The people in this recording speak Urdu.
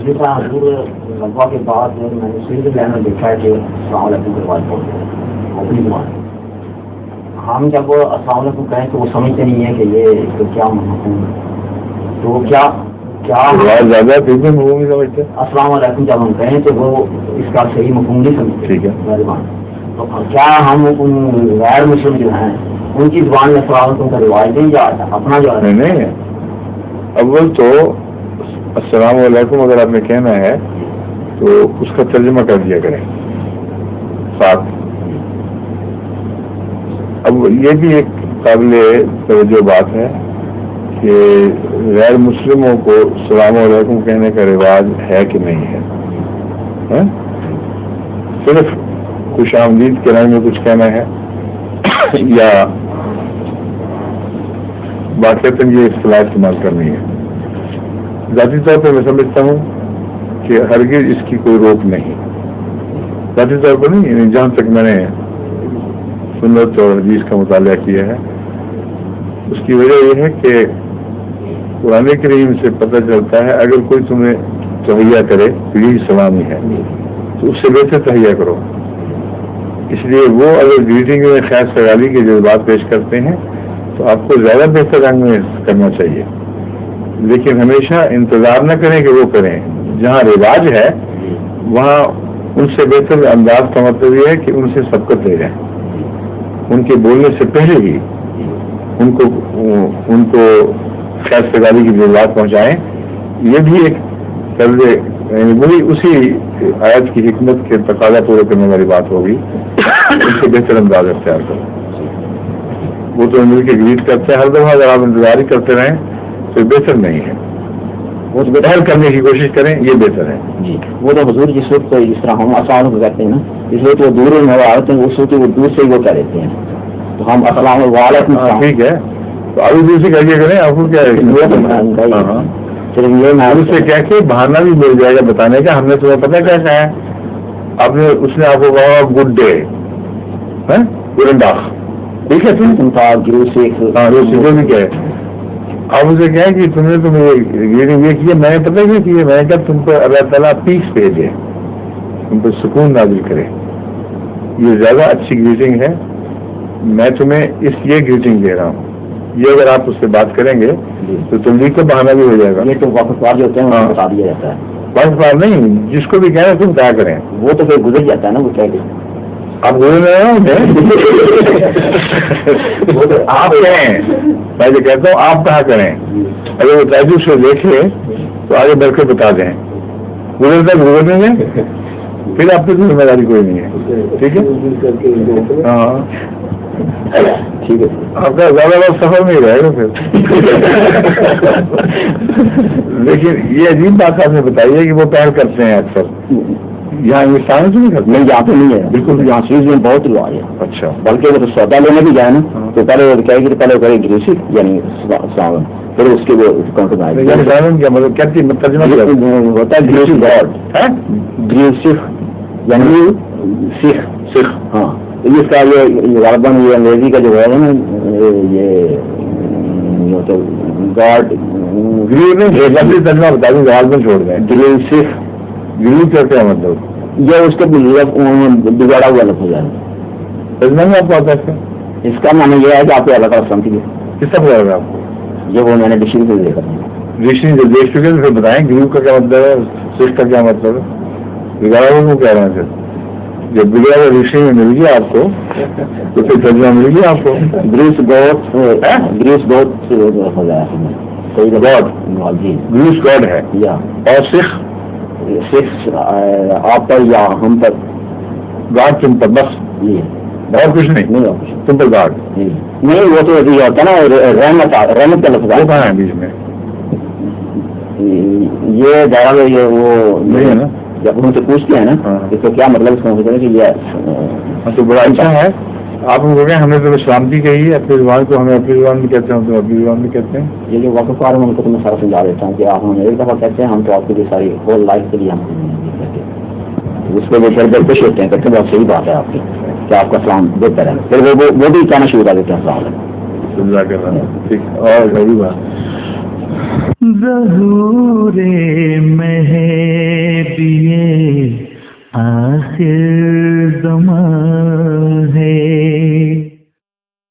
پچھلی بار حضور غزوہ کے بعد میں نے سیریل لائن میں دیکھا ہے کہ السلام علیکم کے بعد بولتے ہیں اپنی زبان. ہم جب السلام علیکم کہیں تو وہ سمجھتے نہیں ہیں کہ یہ اس کو کیا مفہوم ہے. تو کیا زیادہ سمجھتے السلام علیکم جب ہم کہیں تو وہ اس کا صحیح مفہوم نہیں سمجھتے. ٹھیک ہے مہربان. تو کیا ہم غیر مسلم جو ہیں ان کی زبان میں السلام علیکم کا رواج دیں یا اپنا جو ہے؟ نہیں, اول تو السلام علیکم اگر آپ نے کہنا ہے تو اس کا ترجمہ کر دیا کریں ساتھ. اب یہ بھی ایک قابل توجہ بات ہے کہ غیر مسلموں کو السلام علیکم کہنے کا رواج ہے کہ نہیں ہے. صرف خوش آمدید کے رنگ میں کچھ کہنا ہے یا واقعتاً یہ اصطلاح استعمال کرنی ہے. ذاتی طور پر میں سمجھتا ہوں کہ ہرگز اس کی کوئی روک نہیں, ذاتی طور پر نہیں, یعنی جہاں تک میں نے سنت اور حدیث کا مطالعہ کیا ہے اس کی وجہ یہ ہے کہ قرآن کریم سے پتہ چلتا ہے اگر کوئی تمہیں تہیا کرے تو یہی سلامی ہے تو اس سے بہتر تہیا کرو. اس لیے وہ اگر گریٹنگ میں خیر سگالی کے جذبات پیش کرتے ہیں تو آپ کو زیادہ بہتر رنگ میں کرنا چاہیے, لیکن ہمیشہ انتظار نہ کریں کہ وہ کریں. جہاں رواج ہے وہاں ان سے بہتر انداز کا مطلب یہ ہے کہ ان سے سبقت لے جائیں, ان کے بولنے سے پہلے ہی ان کو خیر سگالی کی جذبات پہنچائیں. یہ بھی ایک طرز وہی اسی آیت کی حکمت کے تقاضا پورا کرنے والی بات ہوگی. اس سے بہتر انداز اختیار کرو. وہ تو مل کے گریٹ کرتے ہیں ہر دفعہ, اگر آپ انتظار ہی کرتے رہیں تو بہتر نہیں ہے. وہ تو بہتر کرنے کی کوشش کریں, یہ بہتر ہے. جی وہ تو حضور جس وقت جس طرح ہم السلام علیکم کہتے ہیں نا, اس وقت وہ دور میں آتے ہیں اس وقت وہ دور سے ہی وہ کہہ دیتے ہیں تو ہم السلام علیکم. ٹھیک ہے تو ابھی دوسری کر کے کریں, آپ کو کیا ہے صرف سے کہہ کے بہانا بھی مل جائے گا بتانے کا ہم نے تمہیں پتہ کیا کہا ہے. آپ نے اس نے آپ کو کہا گڈ ڈے گڈ ڈاک, ٹھیک ہے بھی کیا ہے. آپ اسے کہیں کہ تم نے یہ کیا, میں نے پتہ کیا کہ میں نے کہا تم کو اللہ تعالیٰ پیس بھیجے, تم کو سکون نازل کرے. یہ زیادہ اچھی گریٹنگ ہے. میں تمہیں اس لیے گریٹنگ دے رہا ہوں. یہ اگر آپ اس سے بات کریں گے تو تبلیغ کا بہانہ بھی ہو جائے گا. یہ تو وقت جو ہوتے ہیں بتا دیا جاتا ہے. وقت نہیں, جس کو بھی کہنا تم کیا کریں, وہ تو پھر گزر جاتا ہے نا. وہ کہہ کے آپ گزر رہے ہوں وہ تو آپ کہیں, میں جو کہتا ہوں آپ کہاں کریں. اگر وہ تعجب سے دیکھے تو آگے بڑھ کے بتا دیں. گزرنے میں پھر آپ کی ذمہ داری کوئی نہیں ہے. ٹھیک ہے, ہاں ٹھیک ہے. آپ کا زیادہ وقت سفر میں ہی رہے گا پھر. لیکن یہ عجیب بات آپ نے بتائی ہے کہ وہ پہل کرتے ہیں اکثر. یہاں ہندوستان سے نہیں کرتے. نہیں یہاں پہ نہیں ہے بالکل. یہاں سوئس میں بہت رواج ہے. اچھا. بلکہ وہ سودا لینے بھی جائے نا تو پہلے وہ کہے کہ پہلے کرے گریسی یعنی ساون, پھر اس کے وہ اکاؤنٹ میں آئے گا. کیا مطلب کیا ترجمہ ہوتا ہے گریسی گاڈ, گریسی یعنی سکھ. ہاں اس کا یہ غالباً یہ انگریزی کا جو ہے نا یہ تو گاڈ گریو نہیں ترجمہ بتا دوں غالباً چھوڑ دیں. گریو سکھ گریو کہتے ہیں مطلب یہ اس کا بگاڑا ہوا لفظ ہے. ترجمہ میں آپ کو آتا ہے اس کا معنی یہ ہے کہ آپ کو اللہ تعالیٰ سمجھیے. کس طرح بتائے گا آپ کو؟ یہ وہ میں نے ڈکشنری سے دیکھا. ڈکشنری جو دیکھ چکے پھر بتائیں گریو کا کیا مطلب ہے, سکھ کا کیا مطلب ہے, بگاڑا ہوا کو کہہ رہے ہیں. پھر جب بگڑا ہوا ڈکشنری میں مل گیا آپ کو تو پھر ترجمہ مل گیا آپ کو. گریس بہت گریس گاڈ ہے. اور سکھ آپ پر یا ہم پر, گاڈ تم پر بس, اور کچھ نہیں. تم پر گاڈ نہیں. وہ تو یہ ہوتا ہے نا رحمت کا لفظ کہاں ہے بیچ میں. یہ دائرہ یہ وہ نہیں ہے نا. جب ان سے پوچھتے ہیں نا تو کیا مطلب اس کا مطلب ہے کہ یہ تو بڑا اچھا ہے. آپ کو کہیں ہم نے تو سلامتی کہی ہے اپنی زبان کو, ہمیں اپنی زبان میں کہتے ہیں, تو اپنی زبان میں کہتے ہیں. یہ جو واقف کار ان کو تو میں سارا سمجھا دیتا ہوں کہ آپ ہمیں ایک دفعہ کہتے ہیں, ہم تو آپ کے لیے ساری ہول لائف کے لیے ہم اس پہ وہ بڑے خوش ہوتے ہیں, کہتے ہیں بہت صحیح بات ہے آپ کی کہ آپ کا سلام بہتر ہے. پھر وہ بھی کہنا شروع کر دیتے ہیں السلام علیکم. ٹھیک. اور صحیح بات ظہور مہر آخر زمان ہے